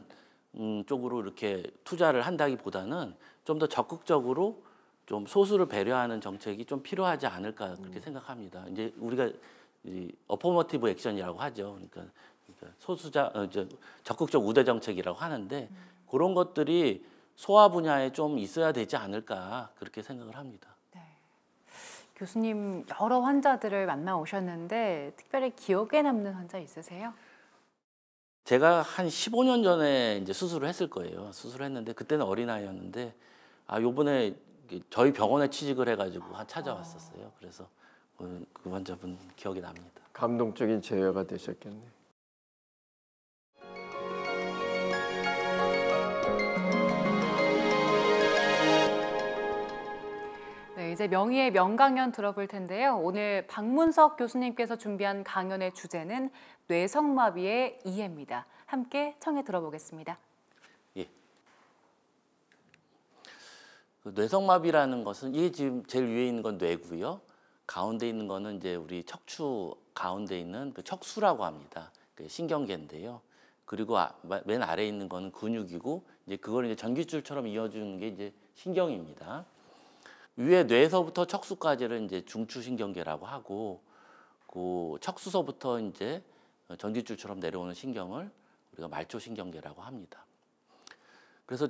쪽으로 이렇게 투자를 한다기보다는 좀 더 적극적으로 좀 소수를 배려하는 정책이 좀 필요하지 않을까 그렇게 생각합니다. 이제 우리가 이 어포머티브 액션이라고 하죠. 그러니까 소수자 적극적 우대 정책이라고 하는데 그런 것들이 소아 분야에 좀 있어야 되지 않을까 그렇게 생각을 합니다. 네. 교수님 여러 환자들을 만나 오셨는데 특별히 기억에 남는 환자 있으세요? 제가 한 15년 전에 이제 수술을 했을 거예요. 수술을 했는데 그때는 어린아이였는데 요번에 저희 병원에 취직을 해가지고 찾아왔었어요. 그래서 그 환자분 기억이 납니다. 감동적인 재회가 되셨겠네요. 네, 이제 명의의 명강연 들어볼 텐데요. 오늘 박문석 교수님께서 준비한 강연의 주제는 뇌성마비의 이해입니다. 함께 청해 들어보겠습니다. 예. 그 뇌성마비라는 것은 이게 지금 제일 위에 있는 건 뇌고요. 가운데 있는 거는 이제 우리 척추 가운데 있는 그 척수라고 합니다. 그 신경계인데요. 그리고 맨 아래에 있는 거는 근육이고 이제 그걸 이제 전깃줄처럼 이어주는 게 이제 신경입니다. 위에 뇌에서부터 척수까지를 이제 중추신경계라고 하고 그 척수서부터 이제 전깃줄처럼 내려오는 신경을 우리가 말초신경계라고 합니다. 그래서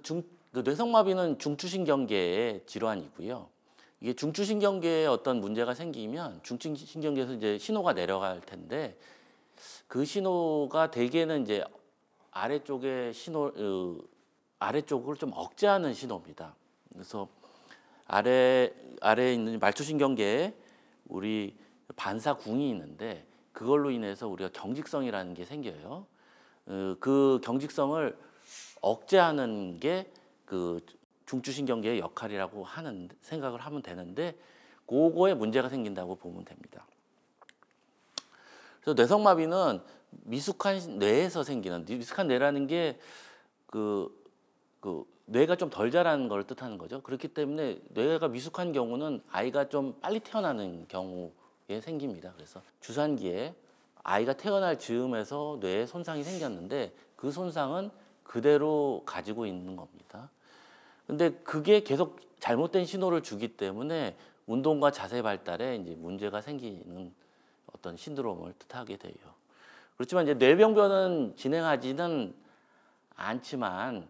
그 뇌성마비는 중추신경계의 질환이고요. 이게 중추신경계에 어떤 문제가 생기면 중추신경계에서 이제 신호가 내려갈 텐데 그 신호가 대개는 이제 아래쪽에 아래쪽을 좀 억제하는 신호입니다. 그래서 아래에 있는 말초신경계에 우리 반사궁이 있는데 그걸로 인해서 우리가 경직성이라는 게 생겨요. 그 경직성을 억제하는 게 그 중추신경계의 역할이라고 생각을 하면 되는데 그거에 문제가 생긴다고 보면 됩니다. 그래서 뇌성마비는 미숙한 뇌에서 생기는 미숙한 뇌라는 게 뇌가 좀 덜 자라는 걸 뜻하는 거죠. 그렇기 때문에 뇌가 미숙한 경우는 아이가 좀 빨리 태어나는 경우에 생깁니다. 그래서 주산기에 아이가 태어날 즈음에서 뇌에 손상이 생겼는데 그 손상은 그대로 가지고 있는 겁니다. 근데 그게 계속 잘못된 신호를 주기 때문에 운동과 자세 발달에 이제 문제가 생기는 어떤 신드롬을 뜻하게 돼요. 그렇지만 이제 뇌병변은 진행하지는 않지만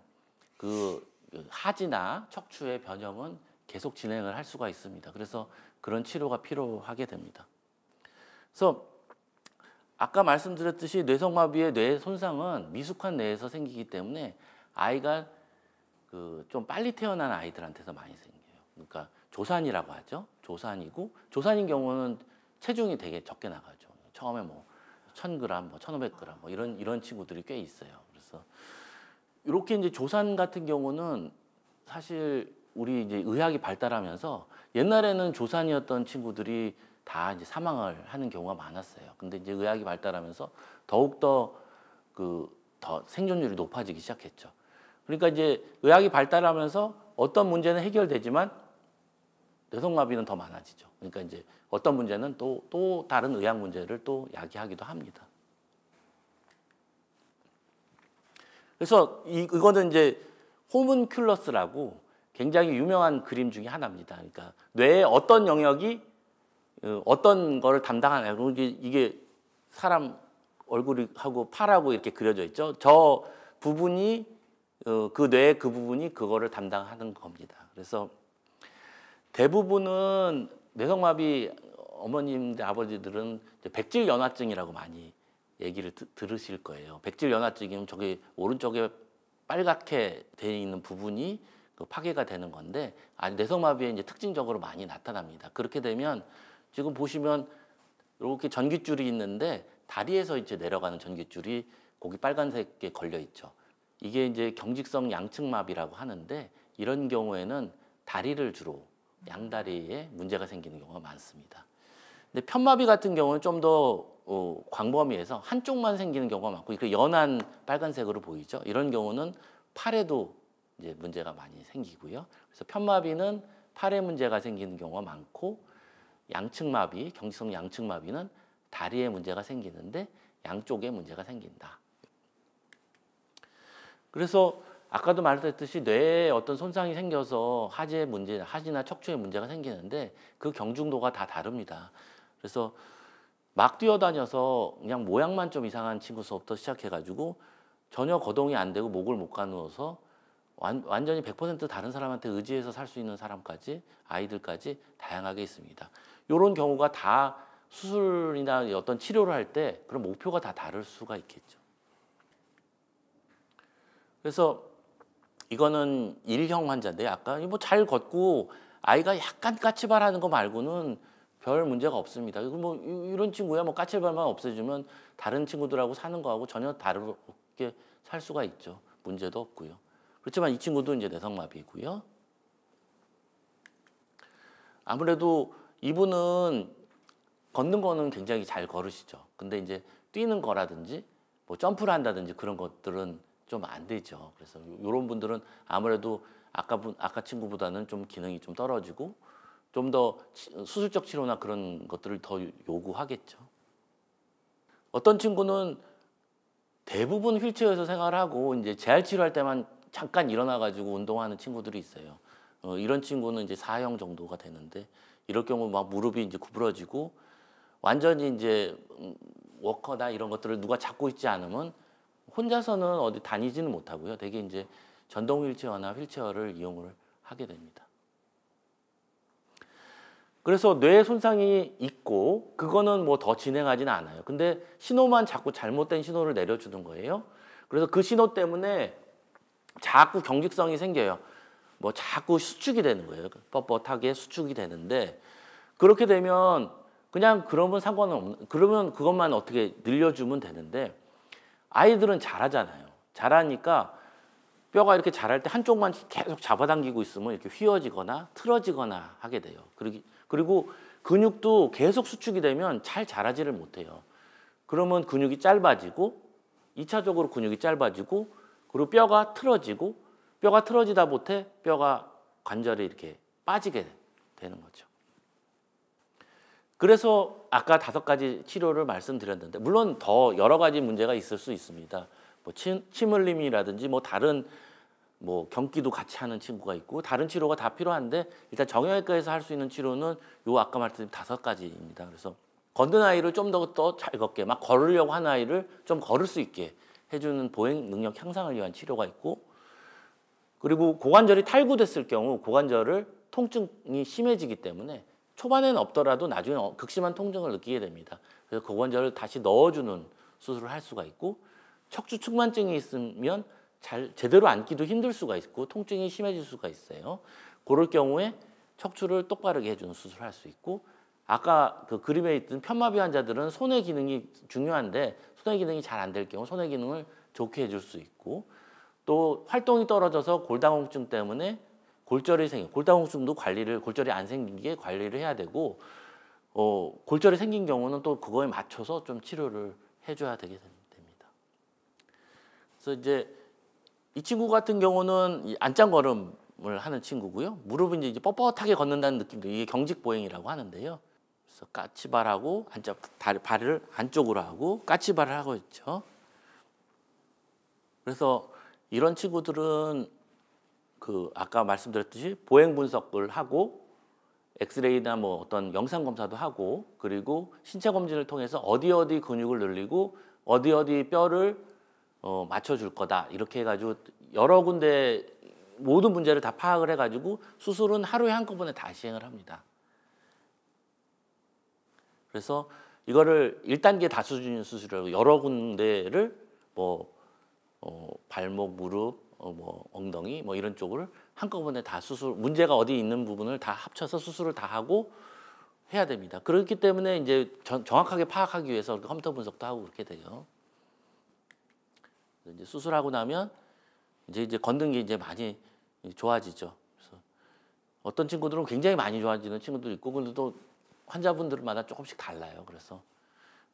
그 하지나 척추의 변형은 계속 진행을 할 수가 있습니다. 그래서 그런 치료가 필요하게 됩니다. 그래서 아까 말씀드렸듯이 뇌성마비의 뇌 손상은 미숙한 뇌에서 생기기 때문에 아이가 좀 빨리 태어난 아이들한테서 많이 생겨요. 그러니까 조산이라고 하죠. 조산이고 조산인 경우는 체중이 되게 적게 나가죠. 처음에 뭐 1000g, 뭐 1500g 뭐 이런 친구들이 꽤 있어요. 그래서 이렇게 이제 조산 같은 경우는 사실 우리 이제 의학이 발달하면서 옛날에는 조산이었던 친구들이 다 이제 사망을 하는 경우가 많았어요. 근데 이제 의학이 발달하면서 더욱더 더 생존율이 높아지기 시작했죠. 그러니까 이제 의학이 발달하면서 어떤 문제는 해결되지만 뇌성마비는 더 많아지죠. 그러니까 이제 어떤 문제는 또 다른 의학 문제를 또 야기하기도 합니다. 그래서 이거는 이제 호문큘러스라고 굉장히 유명한 그림 중에 하나입니다. 그러니까 뇌의 어떤 영역이 어떤 거를 담당하냐. 이게 사람 얼굴하고 팔하고 이렇게 그려져 있죠. 저 부분이 그 뇌의 그 부분이 그거를 담당하는 겁니다. 그래서 대부분은 뇌성마비 어머님들 아버지들은 백질연화증이라고 많이 얘기를 들으실 거예요. 백질연화증이면 저기 오른쪽에 빨갛게 되어 있는 부분이 파괴가 되는 건데 뇌성마비에 이제 특징적으로 많이 나타납니다. 그렇게 되면 지금 보시면 이렇게 전깃줄이 있는데 다리에서 이제 내려가는 전깃줄이 거기 빨간색에 걸려 있죠. 이게 이제 경직성 양측마비라고 하는데 이런 경우에는 다리를 주로 양다리에 문제가 생기는 경우가 많습니다. 근데 편마비 같은 경우는 좀 더 광범위해서 한쪽만 생기는 경우가 많고 이렇게 연한 빨간색으로 보이죠. 이런 경우는 팔에도 이제 문제가 많이 생기고요. 그래서 편마비는 팔에 문제가 생기는 경우가 많고 양측마비, 경직성 양측마비는 다리에 문제가 생기는데 양쪽에 문제가 생긴다. 그래서 아까도 말했듯이 뇌에 어떤 손상이 생겨서 하지에 문제, 하지나 척추에 문제가 생기는데 그 경중도가 다 다릅니다. 그래서 막 뛰어다녀서 그냥 모양만 좀 이상한 친구서부터 시작해가지고 전혀 거동이 안 되고 목을 못 가누어서 완전히 100% 다른 사람한테 의지해서 살 수 있는 사람까지, 아이들까지 다양하게 있습니다. 이런 경우가 다 수술이나 어떤 치료를 할 때 그런 목표가 다 다를 수가 있겠죠. 그래서 이거는 1형 환자인데 아까 뭐 잘 걷고 아이가 약간 까치발하는 거 말고는 별 문제가 없습니다. 이거 뭐 이런 친구야 뭐 까치발만 없애주면 다른 친구들하고 사는 거하고 전혀 다르게 살 수가 있죠. 문제도 없고요. 그렇지만 이 친구도 이제 뇌성마비고요. 아무래도 이분은 걷는 거는 굉장히 잘 걸으시죠. 근데 이제 뛰는 거라든지 뭐 점프를 한다든지 그런 것들은 좀 안 되죠. 그래서 이런 분들은 아무래도 아까 친구보다는 좀 기능이 좀 떨어지고 좀 더 수술적 치료나 그런 것들을 더 요구하겠죠. 어떤 친구는 대부분 휠체어에서 생활하고 이제 재활 치료할 때만 잠깐 일어나가지고 운동하는 친구들이 있어요. 이런 친구는 이제 4형 정도가 되는데 이럴 경우 막 무릎이 이제 구부러지고 완전히 이제 워커나 이런 것들을 누가 잡고 있지 않으면 혼자서는 어디 다니지는 못하고요. 되게 이제 전동 휠체어나 휠체어를 이용을 하게 됩니다. 그래서 뇌 손상이 있고 그거는 뭐 더 진행하지는 않아요. 근데 신호만 자꾸 잘못된 신호를 내려주는 거예요. 그래서 그 신호 때문에 자꾸 경직성이 생겨요. 뭐 자꾸 수축이 되는 거예요. 뻣뻣하게 수축이 되는데 그렇게 되면 그냥 그러면 상관은 없는, 그러면 그것만 어떻게 늘려주면 되는데 아이들은 잘하잖아요. 잘하니까 뼈가 이렇게 자랄 때 한쪽만 계속 잡아당기고 있으면 이렇게 휘어지거나 틀어지거나 하게 돼요. 그리고 근육도 계속 수축이 되면 잘 자라지를 못해요. 그러면 근육이 짧아지고 2차적으로 근육이 짧아지고 그리고 뼈가 틀어지고 뼈가 틀어지다 못해 뼈가 관절이 이렇게 빠지게 되는 거죠. 그래서 아까 5가지 치료를 말씀드렸는데 물론 더 여러 가지 문제가 있을 수 있습니다. 뭐 침 흘림이라든지 뭐 다른 뭐 경기도 같이 하는 친구가 있고 다른 치료가 다 필요한데 일단 정형외과에서 할 수 있는 치료는 요 아까 말씀드린 5가지입니다. 그래서 걷는 아이를 좀 더 잘 걷게 막 걸으려고 하는 아이를 좀 걸을 수 있게 해주는 보행 능력 향상을 위한 치료가 있고 그리고 고관절이 탈구됐을 경우 고관절을 통증이 심해지기 때문에 초반에는 없더라도 나중에 극심한 통증을 느끼게 됩니다. 그래서 고관절을 다시 넣어주는 수술을 할 수가 있고 척추 측만증이 있으면 제대로 앉기도 힘들 수가 있고 통증이 심해질 수가 있어요. 그럴 경우에 척추를 똑바르게 해주는 수술을 할 수 있고 아까 그 그림에 있던 편마비 환자들은 손의 기능이 중요한데 손의 기능이 잘 안 될 경우 손의 기능을 좋게 해줄 수 있고 또 활동이 떨어져서 골다공증 때문에 골다공증도 골절이 안 생기게 관리를 해야 되고 골절이 생긴 경우는 또 그거에 맞춰서 좀 치료를 해줘야 되게 됩니다. 그래서 이제 이 친구 같은 경우는 안짱걸음을 하는 친구고요. 무릎은 이제 뻣뻣하게 걷는다는 느낌도 이게 경직보행이라고 하는데요. 그래서 까치발하고 발을 안쪽으로 하고 까치발을 하고 있죠. 그래서 이런 친구들은 그 아까 말씀드렸듯이 보행 분석을 하고 엑스레이나 뭐 어떤 영상 검사도 하고 그리고 신체 검진을 통해서 어디 근육을 늘리고 어디 뼈를 맞춰줄 거다 이렇게 해가지고 여러 군데 모든 문제를 다 파악을 해가지고 수술은 하루에 한꺼번에 다 시행을 합니다. 그래서 이거를 1단계 다수준 수술이라고 여러 군데를 뭐 발목, 무릎, 뭐 엉덩이 뭐 이런 쪽을 한꺼번에 다 문제가 어디 있는 부분을 다 합쳐서 수술을 다 하고 해야 됩니다. 그렇기 때문에 이제 정확하게 파악하기 위해서 컴퓨터 분석도 하고 그렇게 돼요. 이제 수술하고 나면 이제 걷는 게 이제 많이 좋아지죠. 그래서 어떤 친구들은 굉장히 많이 좋아지는 친구도 있고, 근데 또 환자분들마다 조금씩 달라요. 그래서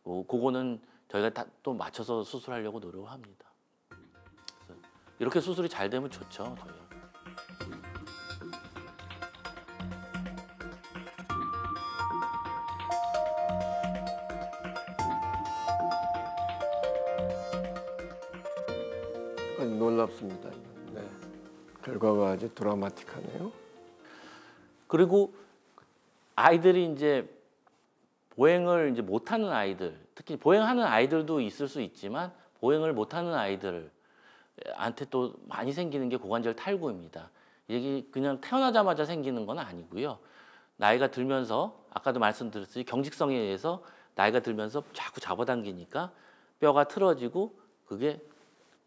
그거는 저희가 다 또 맞춰서 수술하려고 노력을 합니다. 그래서 이렇게 수술이 잘 되면 좋죠, 저희. 놀랍습니다. 네. 결과가 아주 드라마틱하네요. 그리고 아이들이 이제 보행을 이제 못하는 아이들, 특히 보행하는 아이들도 있을 수 있지만 보행을 못하는 아이들한테 또 많이 생기는 게 고관절 탈구입니다. 이게 그냥 태어나자마자 생기는 건 아니고요. 나이가 들면서 아까도 말씀드렸듯이 경직성에 의해서 나이가 들면서 자꾸 잡아당기니까 뼈가 틀어지고 그게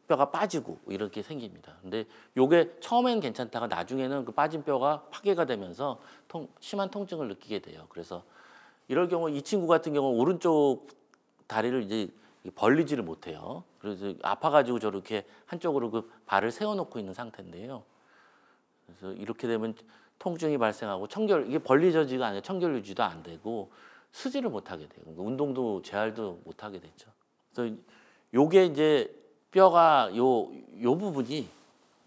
뼈가 빠지고 이렇게 생깁니다. 근데 요게 처음엔 괜찮다가 나중에는 그 빠진 뼈가 파괴가 되면서 심한 통증을 느끼게 돼요. 그래서 이럴 경우 이 친구 같은 경우 오른쪽 다리를 이제 벌리지를 못해요. 그래서 아파가지고 저렇게 한쪽으로 그 발을 세워놓고 있는 상태인데요. 그래서 이렇게 되면 통증이 발생하고 이게 벌리져지가 않아요. 청결 유지도 안 되고 쓰지를 못하게 돼요. 운동도 재활도 못하게 되죠. 그래서 요게 이제 뼈가 요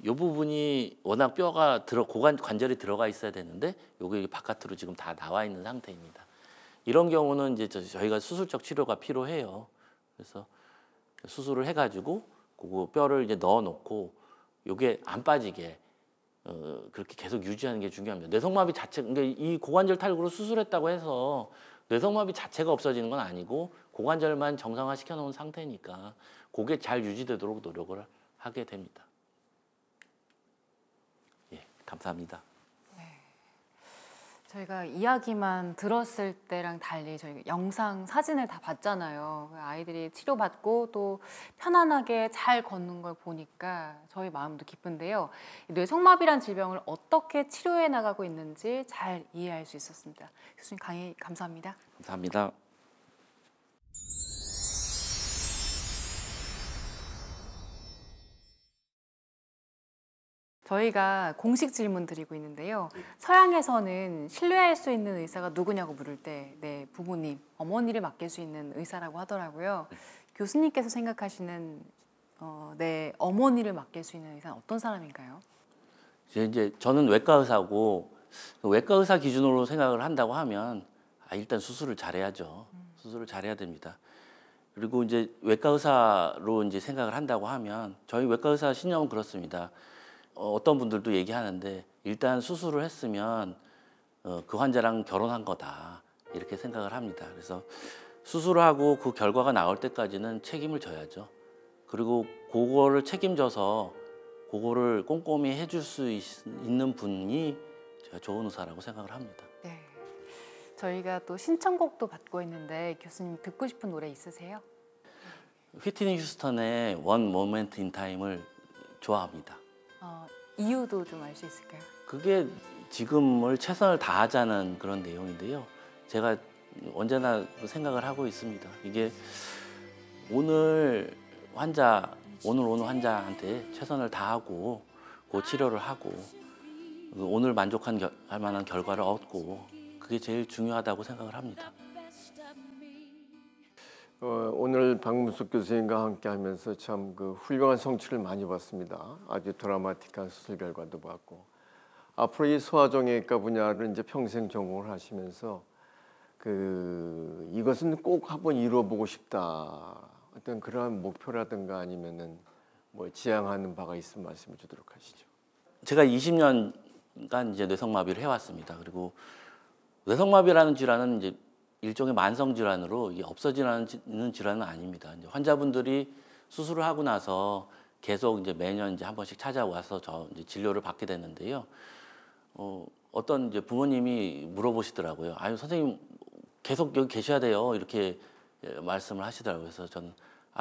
부분이 워낙 뼈가 관절이 들어가 있어야 되는데 요게 바깥으로 지금 다 나와 있는 상태입니다. 이런 경우는 이제 저희가 수술적 치료가 필요해요. 그래서 수술을 해가지고 그 뼈를 이제 넣어놓고 요게 안 빠지게 그렇게 계속 유지하는 게 중요합니다. 뇌성마비 자체, 그러니까 이 고관절 탈구로 수술했다고 해서 뇌성마비 자체가 없어지는 건 아니고 고관절만 정상화 시켜놓은 상태니까 그게 잘 유지되도록 노력을 하게 됩니다. 예, 감사합니다. 저희가 이야기만 들었을 때랑 달리 저희가 영상, 사진을 다 봤잖아요. 아이들이 치료받고 또 편안하게 잘 걷는 걸 보니까 저희 마음도 기쁜데요. 뇌성마비란 질병을 어떻게 치료해 나가고 있는지 잘 이해할 수 있었습니다. 교수님 강의 감사합니다. 감사합니다. 저희가 공식 질문 드리고 있는데요. 서양에서는 신뢰할 수 있는 의사가 누구냐고 물을 때 네, 부모님, 어머니를 맡길 수 있는 의사라고 하더라고요. 교수님께서 생각하시는 네, 어머니를 맡길 수 있는 의사는 어떤 사람인가요? 이제 저는 외과 의사고 외과 의사 기준으로 생각을 한다고 하면 일단 수술을 잘해야죠. 수술을 잘해야 됩니다. 그리고 이제 외과 의사로 이제 생각을 한다고 하면 저희 외과 의사 신념은 그렇습니다. 어떤 분들도 얘기하는데 일단 수술을 했으면 그 환자랑 결혼한 거다 이렇게 생각을 합니다. 그래서 수술을 하고 그 결과가 나올 때까지는 책임을 져야죠. 그리고 그거를 책임져서 그거를 꼼꼼히 해줄 수 있는 분이 제가 좋은 의사라고 생각을 합니다. 네, 저희가 또 신청곡도 받고 있는데 교수님 듣고 싶은 노래 있으세요? 휘트니 휴스턴의 One Moment in Time을 좋아합니다. 이유도 좀 알 수 있을까요? 그게 지금을 최선을 다하자는 그런 내용인데요. 제가 언제나 생각을 하고 있습니다. 이게 오늘 오는 환자한테 최선을 다하고 그 치료를 하고 오늘 만족할 만한 결과를 얻고 그게 제일 중요하다고 생각을 합니다. 오늘 박문숙 교수님과 함께하면서 참 그 훌륭한 성취를 많이 봤습니다. 아주 드라마틱한 수술 결과도 봤고 앞으로 이 소아정형외과 분야를 이제 평생 전공을 하시면서 이것은 꼭 한번 이루어보고 싶다 어떤 그러한 목표라든가 아니면은 뭐 지향하는 바가 있으면 말씀해 주도록 하시죠. 제가 20년간 이제 뇌성마비를 해왔습니다. 그리고 뇌성마비라는 질환은 이제 일종의 만성 질환으로 이게 없어지는 질환은 아닙니다. 이제 환자분들이 수술을 하고 나서 계속 이제 매년 이제 한 번씩 찾아와서 이제 진료를 받게 되는데요. 어떤 이제 부모님이 물어보시더라고요. 아유 선생님 계속 여기 계셔야 돼요. 이렇게 말씀을 하시더라고요. 그래서 저는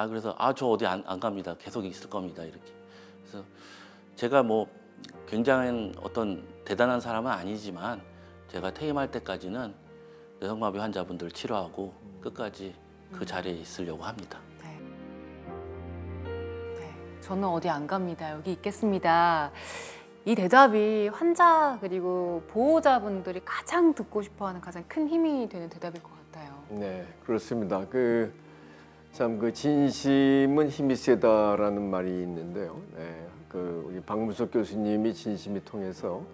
그래서 저 어디 안 갑니다. 계속 있을 겁니다. 이렇게. 그래서 제가 뭐 굉장한 어떤 대단한 사람은 아니지만 제가 퇴임할 때까지는 뇌성마비 환자분들 치료하고 끝까지 그 자리에 있으려고 합니다. 네. 저는 어디 안 갑니다. 여기 있겠습니다. 이 대답이 환자 그리고 보호자분들이 가장 듣고 싶어하는 가장 큰 힘이 되는 대답일 것 같아요. 네, 그렇습니다. 참 진심은 힘이 세다라는 말이 있는데요. 네, 우리 박문석 교수님이 진심이 통해서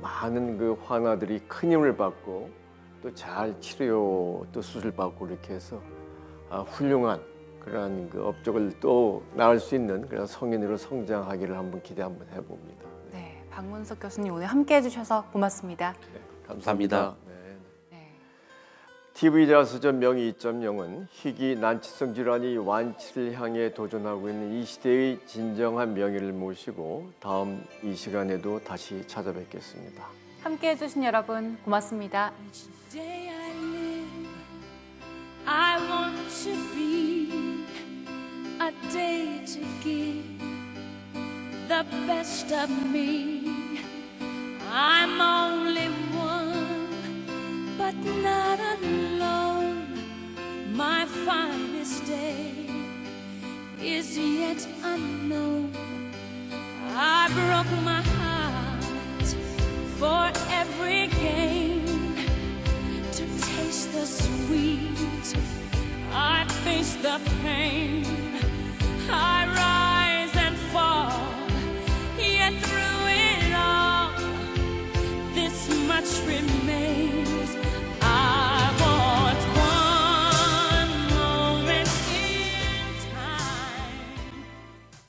많은 환아들이 큰 힘을 받고 또 잘 치료 또 수술 받고 이렇게 해서 훌륭한 그런 업적을 또 낳을 수 있는 그런 성인으로 성장하기를 기대 한번 해봅니다. 네, 박문석 교수님 오늘 함께해 주셔서 고맙습니다. 네, 감사합니다. 네. TV자서전 명의 2.0은 희귀 난치성 질환이 완치를 향해 도전하고 있는 이 시대의 진정한 명의를 모시고 다음 이 시간에도 다시 찾아뵙겠습니다. 함께해 주신 여러분 고맙습니다. Day I live, I want to be a day to give the best of me. I'm only one, but not alone. My finest day is yet unknown. I broke my heart for every gain. To taste the sweet, I face the pain.